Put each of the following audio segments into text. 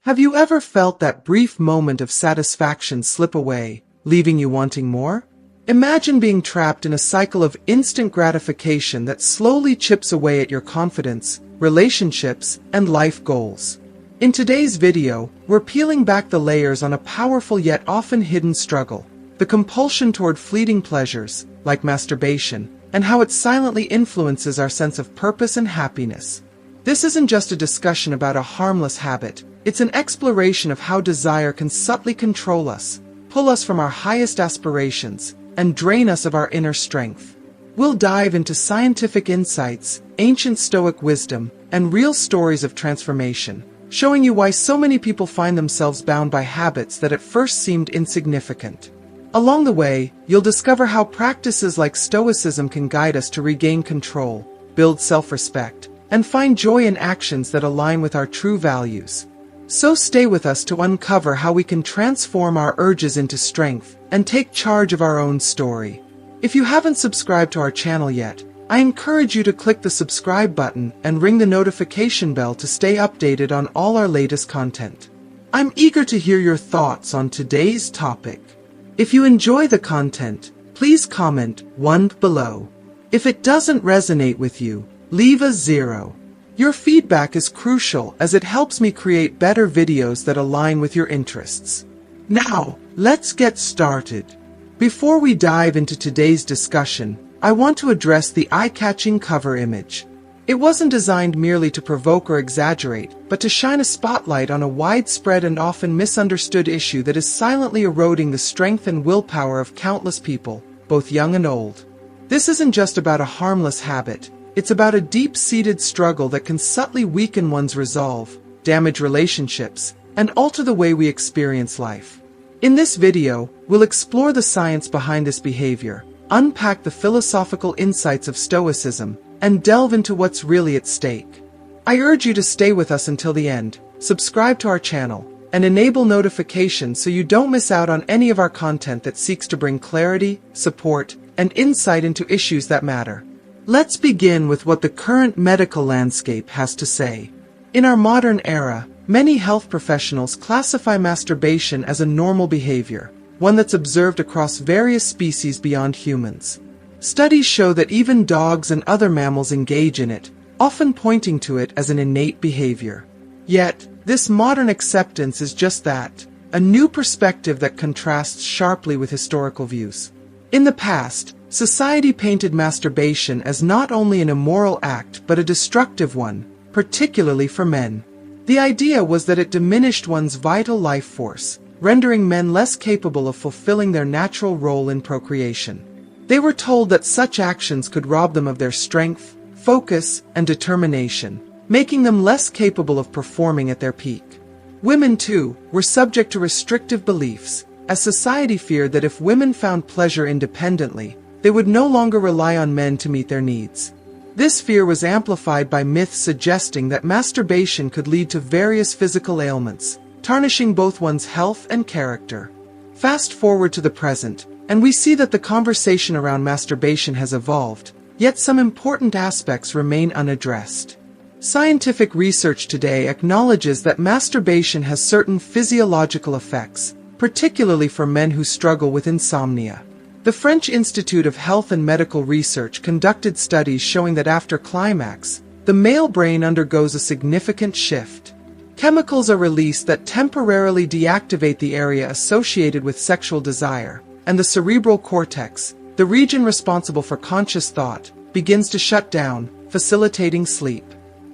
Have you ever felt that brief moment of satisfaction slip away, leaving you wanting more? Imagine being trapped in a cycle of instant gratification that slowly chips away at your confidence, relationships, and life goals. In today's video, we're peeling back the layers on a powerful yet often hidden struggle, the compulsion toward fleeting pleasures, like masturbation, and how it silently influences our sense of purpose and happiness. This isn't just a discussion about a harmless habit, it's an exploration of how desire can subtly control us, pull us from our highest aspirations, and drain us of our inner strength. We'll dive into scientific insights, ancient Stoic wisdom, and real stories of transformation, showing you why so many people find themselves bound by habits that at first seemed insignificant. Along the way, you'll discover how practices like Stoicism can guide us to regain control, build self-respect, and find joy in actions that align with our true values. So stay with us to uncover how we can transform our urges into strength and take charge of our own story. If you haven't subscribed to our channel yet, I encourage you to click the subscribe button and ring the notification bell to stay updated on all our latest content. I'm eager to hear your thoughts on today's topic. If you enjoy the content, please comment 1 below. If it doesn't resonate with you, leave a 0. Your feedback is crucial as it helps me create better videos that align with your interests. Now, let's get started. Before we dive into today's discussion, I want to address the eye-catching cover image. It wasn't designed merely to provoke or exaggerate, but to shine a spotlight on a widespread and often misunderstood issue that is silently eroding the strength and willpower of countless people, both young and old. This isn't just about a harmless habit. It's about a deep-seated struggle that can subtly weaken one's resolve, damage relationships, and alter the way we experience life. In this video, we'll explore the science behind this behavior, unpack the philosophical insights of Stoicism, and delve into what's really at stake. I urge you to stay with us until the end, subscribe to our channel, and enable notifications so you don't miss out on any of our content that seeks to bring clarity, support, and insight into issues that matter. Let's begin with what the current medical landscape has to say. In our modern era, many health professionals classify masturbation as a normal behavior, one that's observed across various species beyond humans. Studies show that even dogs and other mammals engage in it, often pointing to it as an innate behavior. Yet, this modern acceptance is just that, a new perspective that contrasts sharply with historical views. In the past, society painted masturbation as not only an immoral act but a destructive one, particularly for men. The idea was that it diminished one's vital life force, rendering men less capable of fulfilling their natural role in procreation. They were told that such actions could rob them of their strength, focus, and determination, making them less capable of performing at their peak. Women, too, were subject to restrictive beliefs, as society feared that if women found pleasure independently, they would no longer rely on men to meet their needs. This fear was amplified by myths suggesting that masturbation could lead to various physical ailments, tarnishing both one's health and character. Fast forward to the present, and we see that the conversation around masturbation has evolved, yet some important aspects remain unaddressed. Scientific research today acknowledges that masturbation has certain physiological effects, particularly for men who struggle with insomnia. The French Institute of Health and Medical Research conducted studies showing that after climax, the male brain undergoes a significant shift. Chemicals are released that temporarily deactivate the area associated with sexual desire, and the cerebral cortex, the region responsible for conscious thought, begins to shut down, facilitating sleep.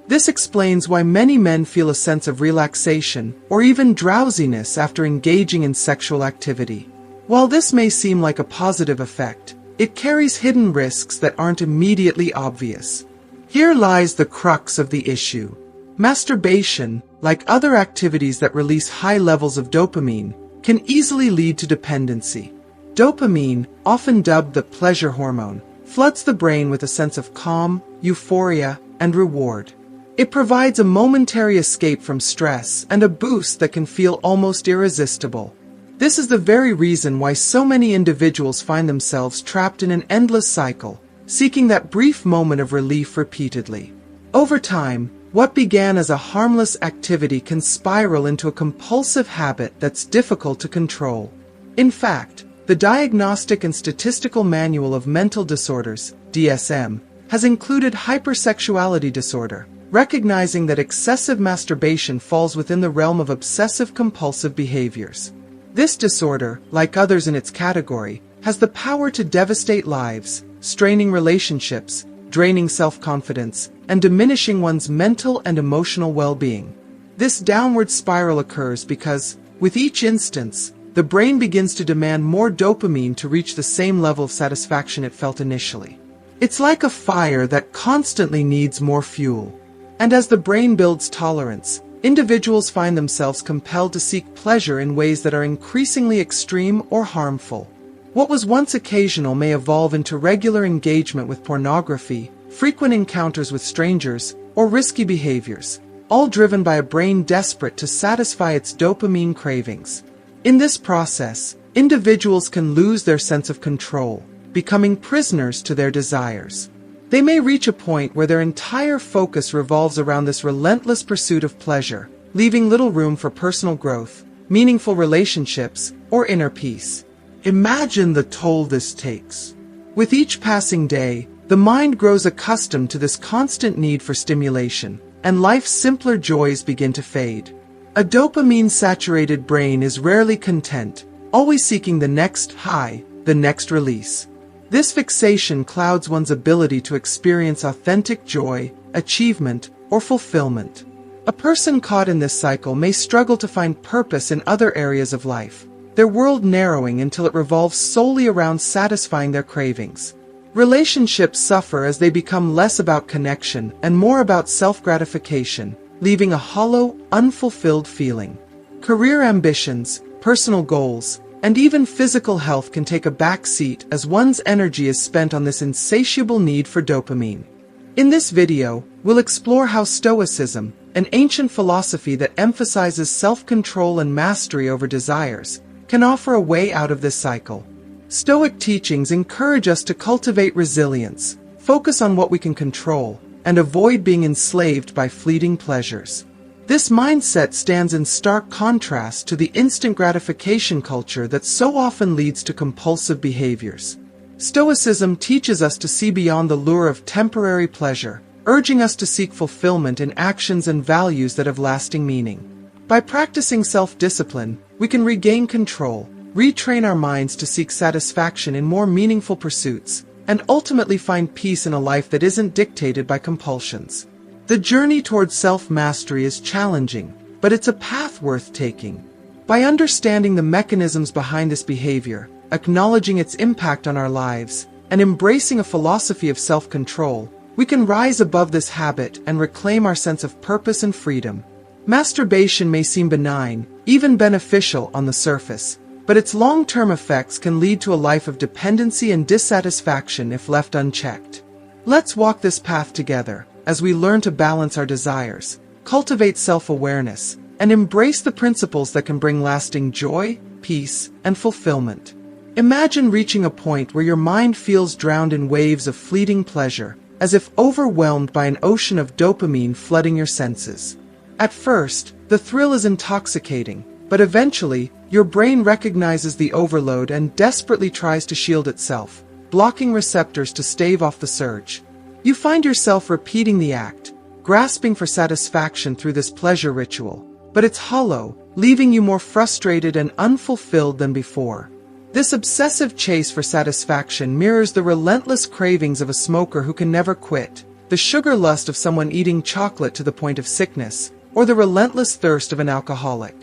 This explains why many men feel a sense of relaxation or even drowsiness after engaging in sexual activity. While this may seem like a positive effect, it carries hidden risks that aren't immediately obvious. Here lies the crux of the issue. Masturbation, like other activities that release high levels of dopamine, can easily lead to dependency. Dopamine, often dubbed the pleasure hormone, floods the brain with a sense of calm, euphoria, and reward. It provides a momentary escape from stress and a boost that can feel almost irresistible. This is the very reason why so many individuals find themselves trapped in an endless cycle, seeking that brief moment of relief repeatedly. Over time, What began as a harmless activity can spiral into a compulsive habit that's difficult to control. In fact, the Diagnostic and Statistical Manual of Mental Disorders, DSM, has included hypersexuality disorder, recognizing that excessive masturbation falls within the realm of obsessive-compulsive behaviors. This disorder, like others in its category, has the power to devastate lives, straining relationships, draining self-confidence, and diminishing one's mental and emotional well-being. This downward spiral occurs because, with each instance, the brain begins to demand more dopamine to reach the same level of satisfaction it felt initially. It's like a fire that constantly needs more fuel. And as the brain builds tolerance, individuals find themselves compelled to seek pleasure in ways that are increasingly extreme or harmful. What was once occasional may evolve into regular engagement with pornography, frequent encounters with strangers, or risky behaviors, all driven by a brain desperate to satisfy its dopamine cravings. In this process, individuals can lose their sense of control, becoming prisoners to their desires. They may reach a point where their entire focus revolves around this relentless pursuit of pleasure, leaving little room for personal growth, meaningful relationships, or inner peace. Imagine the toll this takes. With each passing day, the mind grows accustomed to this constant need for stimulation, and life's simpler joys begin to fade. A dopamine-saturated brain is rarely content, always seeking the next high, the next release. This fixation clouds one's ability to experience authentic joy, achievement, or fulfillment. A person caught in this cycle may struggle to find purpose in other areas of life, their world narrowing until it revolves solely around satisfying their cravings. Relationships suffer as they become less about connection and more about self-gratification, leaving a hollow, unfulfilled feeling. Career ambitions, personal goals, and even physical health can take a back seat as one's energy is spent on this insatiable need for dopamine. In this video, we'll explore how Stoicism, an ancient philosophy that emphasizes self-control and mastery over desires, can offer a way out of this cycle. Stoic teachings encourage us to cultivate resilience, focus on what we can control, and avoid being enslaved by fleeting pleasures. This mindset stands in stark contrast to the instant gratification culture that so often leads to compulsive behaviors. Stoicism teaches us to see beyond the lure of temporary pleasure, urging us to seek fulfillment in actions and values that have lasting meaning. By practicing self-discipline, we can regain control, retrain our minds to seek satisfaction in more meaningful pursuits, and ultimately find peace in a life that isn't dictated by compulsions. The journey towards self-mastery is challenging, but it's a path worth taking. By understanding the mechanisms behind this behavior, acknowledging its impact on our lives, and embracing a philosophy of self-control, we can rise above this habit and reclaim our sense of purpose and freedom. Masturbation may seem benign, even beneficial on the surface, but its long-term effects can lead to a life of dependency and dissatisfaction if left unchecked. Let's walk this path together, as we learn to balance our desires, cultivate self-awareness, and embrace the principles that can bring lasting joy, peace, and fulfillment. Imagine reaching a point where your mind feels drowned in waves of fleeting pleasure, as if overwhelmed by an ocean of dopamine flooding your senses. At first, the thrill is intoxicating, but eventually, your brain recognizes the overload and desperately tries to shield itself, blocking receptors to stave off the surge. You find yourself repeating the act, grasping for satisfaction through this pleasure ritual, but it's hollow, leaving you more frustrated and unfulfilled than before. This obsessive chase for satisfaction mirrors the relentless cravings of a smoker who can never quit, the sugar lust of someone eating chocolate to the point of sickness, or the relentless thirst of an alcoholic.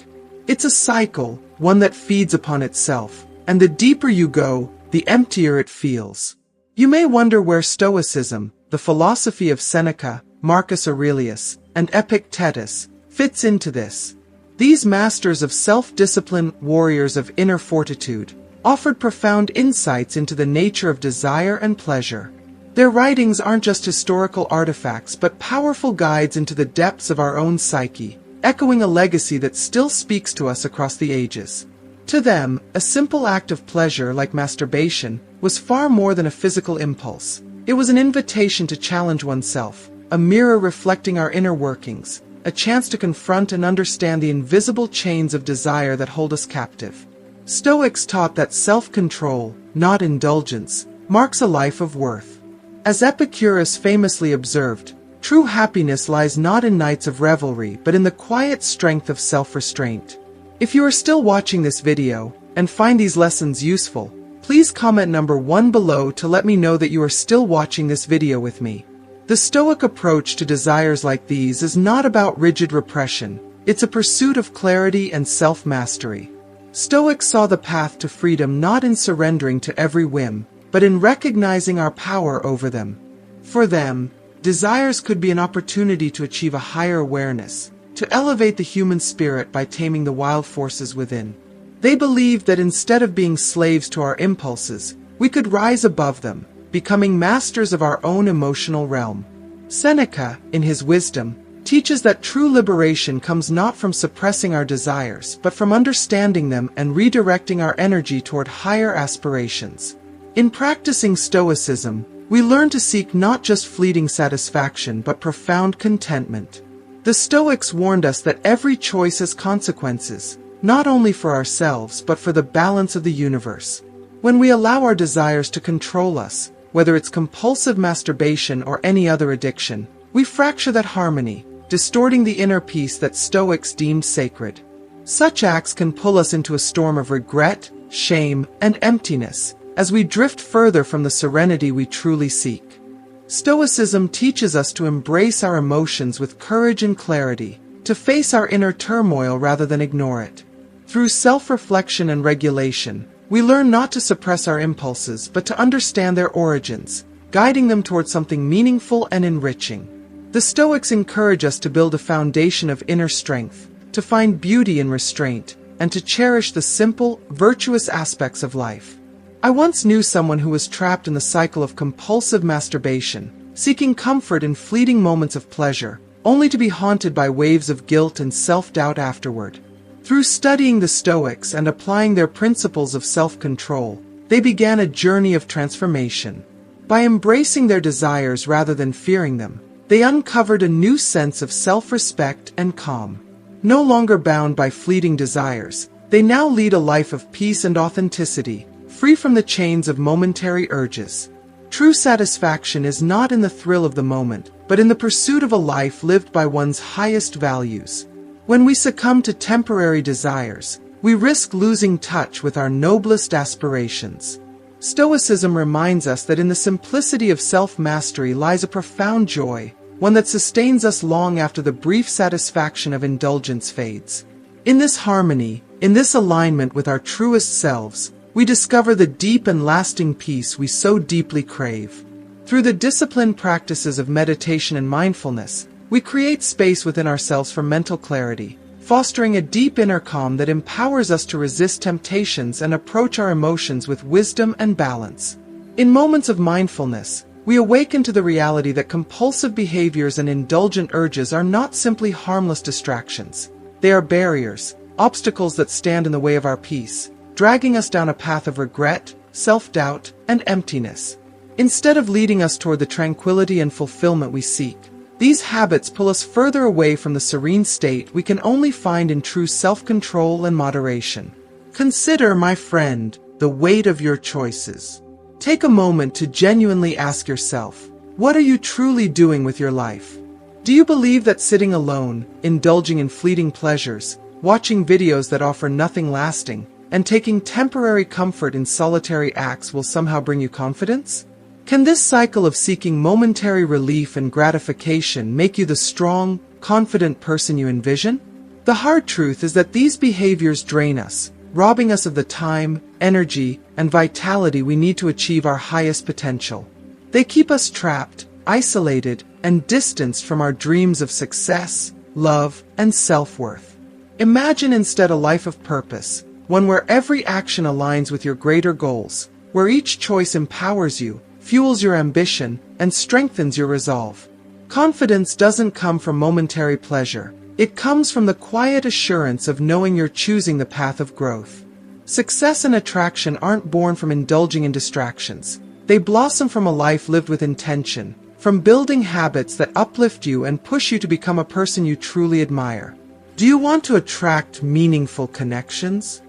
It's a cycle, one that feeds upon itself, and the deeper you go, the emptier it feels. You may wonder where Stoicism, the philosophy of Seneca, Marcus Aurelius, and Epictetus, fits into this. These masters of self-discipline, warriors of inner fortitude, offered profound insights into the nature of desire and pleasure. Their writings aren't just historical artifacts but powerful guides into the depths of our own psyche, echoing a legacy that still speaks to us across the ages. To them, a simple act of pleasure like masturbation was far more than a physical impulse. It was an invitation to challenge oneself, a mirror reflecting our inner workings, a chance to confront and understand the invisible chains of desire that hold us captive. Stoics taught that self-control, not indulgence, marks a life of worth. As Epicurus famously observed, true happiness lies not in nights of revelry but in the quiet strength of self-restraint. If you are still watching this video and find these lessons useful, please comment number 1 below to let me know that you are still watching this video with me. The Stoic approach to desires like these is not about rigid repression, it's a pursuit of clarity and self-mastery. Stoics saw the path to freedom not in surrendering to every whim, but in recognizing our power over them. For them, desires could be an opportunity to achieve a higher awareness, to elevate the human spirit by taming the wild forces within. They believed that instead of being slaves to our impulses, we could rise above them, becoming masters of our own emotional realm. Seneca, in his wisdom, teaches that true liberation comes not from suppressing our desires, but from understanding them and redirecting our energy toward higher aspirations. In practicing Stoicism, we learn to seek not just fleeting satisfaction but profound contentment. The Stoics warned us that every choice has consequences, not only for ourselves but for the balance of the universe. When we allow our desires to control us, whether it's compulsive masturbation or any other addiction, we fracture that harmony, distorting the inner peace that Stoics deemed sacred. Such acts can pull us into a storm of regret, shame, and emptiness, as we drift further from the serenity we truly seek. Stoicism teaches us to embrace our emotions with courage and clarity, to face our inner turmoil rather than ignore it. Through self-reflection and regulation, we learn not to suppress our impulses but to understand their origins, guiding them towards something meaningful and enriching. The Stoics encourage us to build a foundation of inner strength, to find beauty in restraint, and to cherish the simple, virtuous aspects of life. I once knew someone who was trapped in the cycle of compulsive masturbation, seeking comfort in fleeting moments of pleasure, only to be haunted by waves of guilt and self-doubt afterward. Through studying the Stoics and applying their principles of self-control, they began a journey of transformation. By embracing their desires rather than fearing them, they uncovered a new sense of self-respect and calm. No longer bound by fleeting desires, they now lead a life of peace and authenticity, free from the chains of momentary urges. True satisfaction is not in the thrill of the moment, but in the pursuit of a life lived by one's highest values. When we succumb to temporary desires, we risk losing touch with our noblest aspirations. Stoicism reminds us that in the simplicity of self-mastery lies a profound joy, one that sustains us long after the brief satisfaction of indulgence fades. In this harmony, in this alignment with our truest selves, we discover the deep and lasting peace we so deeply crave. Through the disciplined practices of meditation and mindfulness, we create space within ourselves for mental clarity, fostering a deep inner calm that empowers us to resist temptations and approach our emotions with wisdom and balance. In moments of mindfulness, we awaken to the reality that compulsive behaviors and indulgent urges are not simply harmless distractions. They are barriers, obstacles that stand in the way of our peace, dragging us down a path of regret, self-doubt, and emptiness. Instead of leading us toward the tranquility and fulfillment we seek, these habits pull us further away from the serene state we can only find in true self-control and moderation. Consider, my friend, the weight of your choices. Take a moment to genuinely ask yourself, what are you truly doing with your life? Do you believe that sitting alone, indulging in fleeting pleasures, watching videos that offer nothing lasting, and taking temporary comfort in solitary acts will somehow bring you confidence? Can this cycle of seeking momentary relief and gratification make you the strong, confident person you envision? The hard truth is that these behaviors drain us, robbing us of the time, energy, and vitality we need to achieve our highest potential. They keep us trapped, isolated, and distanced from our dreams of success, love, and self-worth. Imagine instead a life of purpose, one where every action aligns with your greater goals, where each choice empowers you, fuels your ambition, and strengthens your resolve. Confidence doesn't come from momentary pleasure. It comes from the quiet assurance of knowing you're choosing the path of growth. Success and attraction aren't born from indulging in distractions. They blossom from a life lived with intention, from building habits that uplift you and push you to become a person you truly admire. Do you want to attract meaningful connections?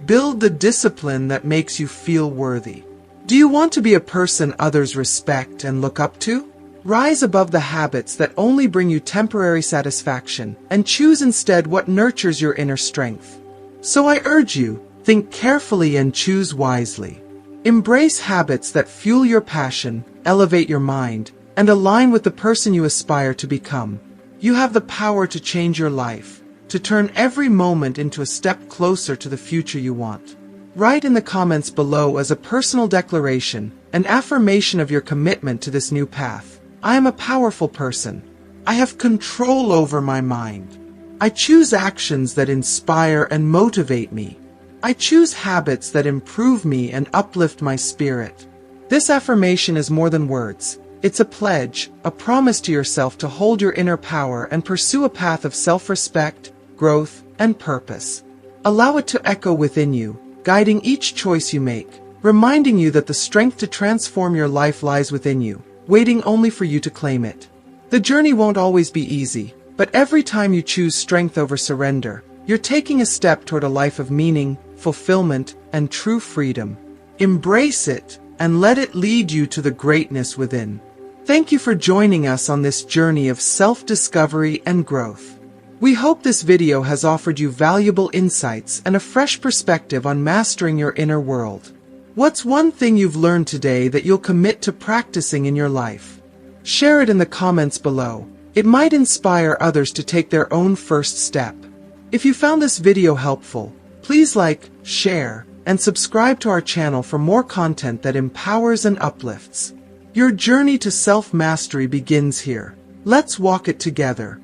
Build the discipline that makes you feel worthy. Do you want to be a person others respect and look up to? Rise above the habits that only bring you temporary satisfaction and choose instead what nurtures your inner strength. So I urge you, think carefully and choose wisely. Embrace habits that fuel your passion, elevate your mind, and align with the person you aspire to become. You have the power to change your life, to turn every moment into a step closer to the future you want. Write in the comments below as a personal declaration, an affirmation of your commitment to this new path. I am a powerful person. I have control over my mind. I choose actions that inspire and motivate me. I choose habits that improve me and uplift my spirit. This affirmation is more than words. It's a pledge, a promise to yourself to hold your inner power and pursue a path of self-respect, growth, and purpose. Allow it to echo within you, guiding each choice you make, reminding you that the strength to transform your life lies within you, waiting only for you to claim it. The journey won't always be easy, but every time you choose strength over surrender, you're taking a step toward a life of meaning, fulfillment, and true freedom. Embrace it, and let it lead you to the greatness within. Thank you for joining us on this journey of self-discovery and growth. We hope this video has offered you valuable insights and a fresh perspective on mastering your inner world. What's one thing you've learned today that you'll commit to practicing in your life? Share it in the comments below. It might inspire others to take their own first step. If you found this video helpful, please like, share, and subscribe to our channel for more content that empowers and uplifts. Your journey to self-mastery begins here. Let's walk it together.